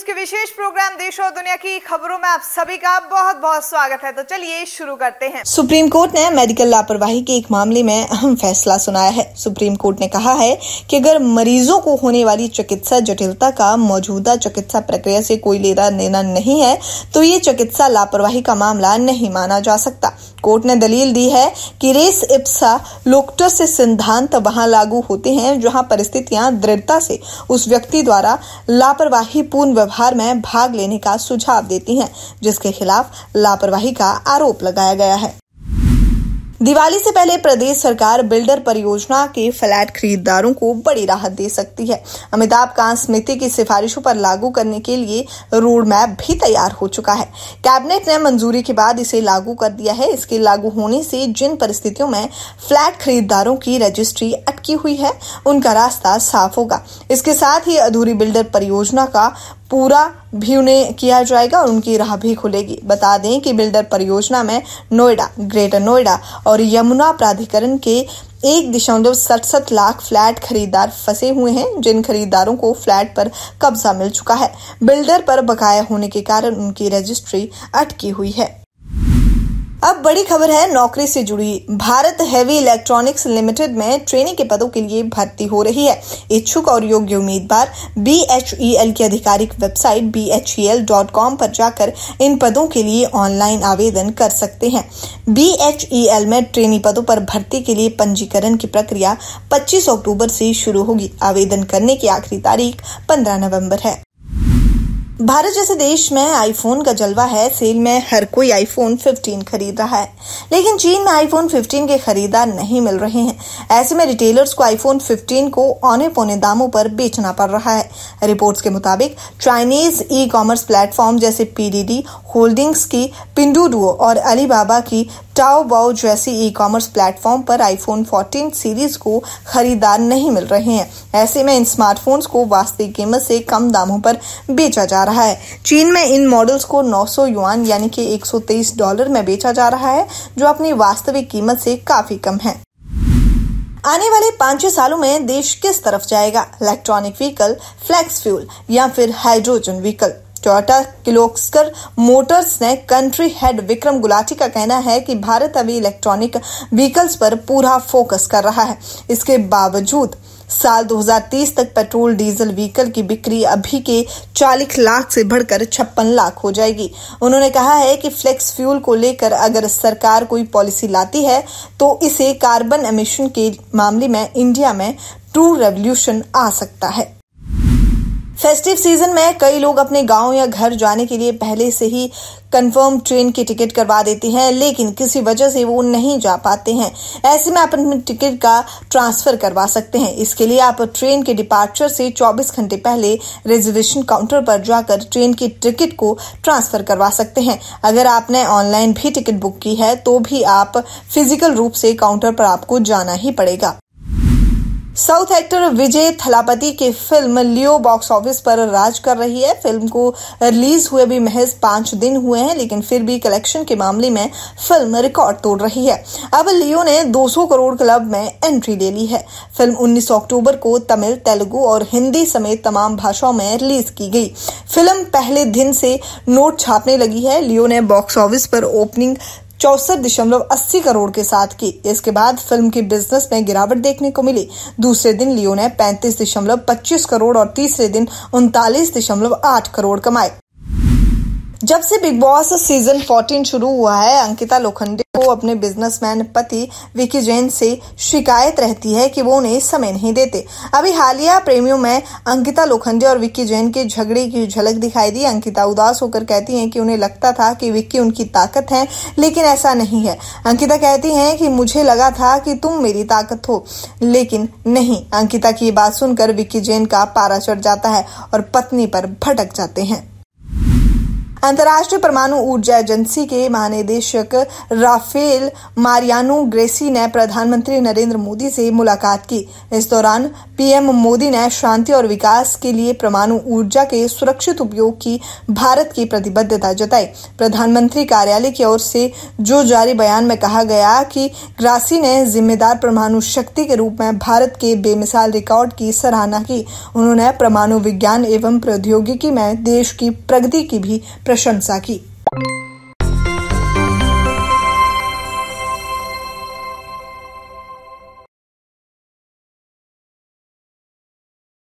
के विशेष प्रोग्राम देश और दुनिया की खबरों में आप सभी का बहुत बहुत स्वागत है। तो चलिए शुरू करते हैं। सुप्रीम कोर्ट ने मेडिकल लापरवाही के एक मामले में अहम फैसला सुनाया है। सुप्रीम कोर्ट ने कहा है कि अगर मरीजों को होने वाली चिकित्सा जटिलता का मौजूदा चिकित्सा प्रक्रिया से कोई लेना देना नहीं है तो ये चिकित्सा लापरवाही का मामला नहीं माना जा सकता। कोर्ट ने दलील दी है कि रेस इप्सा लोक्टस सिद्धांत वहां लागू होते हैं जहां परिस्थितियां दृढ़ता से उस व्यक्ति द्वारा लापरवाही पूर्ण व्यवहार में भाग लेने का सुझाव देती हैं जिसके खिलाफ लापरवाही का आरोप लगाया गया है। दिवाली से पहले प्रदेश सरकार बिल्डर परियोजना के फ्लैट खरीदारों को बड़ी राहत दे सकती है। अमिताभ कांत समिति की सिफारिशों पर लागू करने के लिए रोड मैप भी तैयार हो चुका है। कैबिनेट ने मंजूरी के बाद इसे लागू कर दिया है। इसके लागू होने से जिन परिस्थितियों में फ्लैट खरीदारों की रजिस्ट्री अटकी हुई है उनका रास्ता साफ होगा। इसके साथ ही अधूरी बिल्डर परियोजना का पूरा भी उन्हें किया जाएगा और उनकी राह भी खुलेगी। बता दें कि बिल्डर परियोजना में नोएडा, ग्रेटर नोएडा और यमुना प्राधिकरण के 1.67 लाख फ्लैट खरीदार फंसे हुए हैं जिन खरीदारों को फ्लैट पर कब्जा मिल चुका है। बिल्डर पर बकाया होने के कारण उनकी रजिस्ट्री अटकी हुई है। अब बड़ी खबर है नौकरी से जुड़ी। भारत हेवी इलेक्ट्रॉनिक्स लिमिटेड में ट्रेनी के पदों के लिए भर्ती हो रही है। इच्छुक और योग्य उम्मीदवार BHEL की आधिकारिक वेबसाइट BHEL.com पर जाकर इन पदों के लिए ऑनलाइन आवेदन कर सकते हैं। BHEL में ट्रेनी पदों पर भर्ती के लिए पंजीकरण की प्रक्रिया 25 अक्टूबर से शुरू होगी। आवेदन करने की आखिरी तारीख 15 नवंबर है। भारत जैसे देश में आईफोन का जलवा है। सेल में हर कोई आईफोन 15 खरीद रहा है, लेकिन चीन में आईफोन 15 के खरीदार नहीं मिल रहे हैं। ऐसे में रिटेलर्स को आईफोन 15 को औने पौने दामों पर बेचना पड़ रहा है। रिपोर्ट्स के मुताबिक चाइनीज ई कॉमर्स प्लेटफॉर्म जैसे PDD होल्डिंग्स की पिंडुडुओ और अलीबाबा की टाओबाओ जैसी ई कॉमर्स प्लेटफॉर्म पर आईफोन 14 सीरीज को खरीदार नहीं मिल रहे हैं। ऐसे में इन स्मार्टफोन्स को वास्तविक कीमत से कम दामों पर बेचा जा रहा है। चीन में इन मॉडल्स को 900 युआन यानी कि $123 में बेचा जा रहा है जो अपनी वास्तविक कीमत से काफी कम है। आने वाले 5-6 सालों में देश किस तरफ जाएगा? इलेक्ट्रॉनिक व्हीकल, फ्लेक्स फ्यूल या फिर hydrogen vehicle? Toyota Kirloskar Motors ने कंट्री हेड विक्रम गुलाटी का कहना है कि भारत अभी इलेक्ट्रॉनिक व्हीकल्स पर पूरा फोकस कर रहा है। इसके बावजूद साल 2030 तक पेट्रोल डीजल व्हीकल की बिक्री अभी के 40 लाख से बढ़कर 56 लाख हो जाएगी। उन्होंने कहा है कि फ्लेक्स फ्यूल को लेकर अगर सरकार कोई पॉलिसी लाती है तो इसे कार्बन एमिशन के मामले में इंडिया में ट्रू रेवोल्यूशन आ सकता है। फेस्टिव सीजन में कई लोग अपने गांव या घर जाने के लिए पहले से ही कंफर्म ट्रेन की टिकट करवा देते हैं, लेकिन किसी वजह से वो नहीं जा पाते हैं। ऐसे में आप अपनी टिकट का ट्रांसफर करवा सकते हैं। इसके लिए आप ट्रेन के डिपार्चर से 24 घंटे पहले रिजर्वेशन काउंटर पर जाकर ट्रेन की टिकट को ट्रांसफर करवा सकते हैं। अगर आपने ऑनलाइन भी टिकट बुक की है तो भी आप फिजिकल रूप से काउंटर पर आपको जाना ही पड़ेगा। साउथ एक्टर विजय थलापति की फिल्म लियो बॉक्स ऑफिस पर राज कर रही है। फिल्म को रिलीज हुए भी महज 5 दिन हुए हैं, लेकिन फिर भी कलेक्शन के मामले में फिल्म रिकॉर्ड तोड़ रही है। अब लियो ने 200 करोड़ क्लब में एंट्री ले ली है। फिल्म 19 अक्टूबर को तमिल, तेलुगु और हिंदी समेत तमाम भाषाओं में रिलीज की गई। फिल्म पहले दिन से नोट छापने लगी है। लियो ने बॉक्स ऑफिस पर ओपनिंग 64.80 करोड़ के साथ की। इसके बाद फिल्म के बिजनेस में गिरावट देखने को मिली। दूसरे दिन लियो ने 35.25 करोड़ और तीसरे दिन 39.8 करोड़ कमाए। जब से बिग बॉस सीजन 14 शुरू हुआ है, अंकिता लोखंडे को अपने बिजनेसमैन पति विक्की जैन से शिकायत रहती है कि वो उन्हें समय नहीं देते। अभी हालिया प्रेमियों में अंकिता लोखंडे और विक्की जैन के झगड़े की झलक दिखाई दी। अंकिता उदास होकर कहती हैं कि उन्हें लगता था कि विक्की उनकी ताकत है, लेकिन ऐसा नहीं है। अंकिता कहती हैं कि मुझे लगा था कि तुम मेरी ताकत हो, लेकिन नहीं। अंकिता की बात सुनकर विक्की जैन का पारा चढ़ जाता है और पत्नी पर भड़क जाते हैं। अंतर्राष्ट्रीय परमाणु ऊर्जा एजेंसी के महानिदेशक राफेल मारियानो ग्रेसी ने प्रधानमंत्री नरेंद्र मोदी से मुलाकात की। इस दौरान पीएम मोदी ने शांति और विकास के लिए परमाणु ऊर्जा के सुरक्षित उपयोग की भारत की प्रतिबद्धता जताई। प्रधानमंत्री कार्यालय की ओर से जो जारी बयान में कहा गया कि ग्रासी ने जिम्मेदार परमाणु शक्ति के रूप में भारत के बेमिसाल रिकॉर्ड की सराहना की। उन्होंने परमाणु विज्ञान एवं प्रौद्योगिकी में देश की प्रगति की भी प्रशंसा की।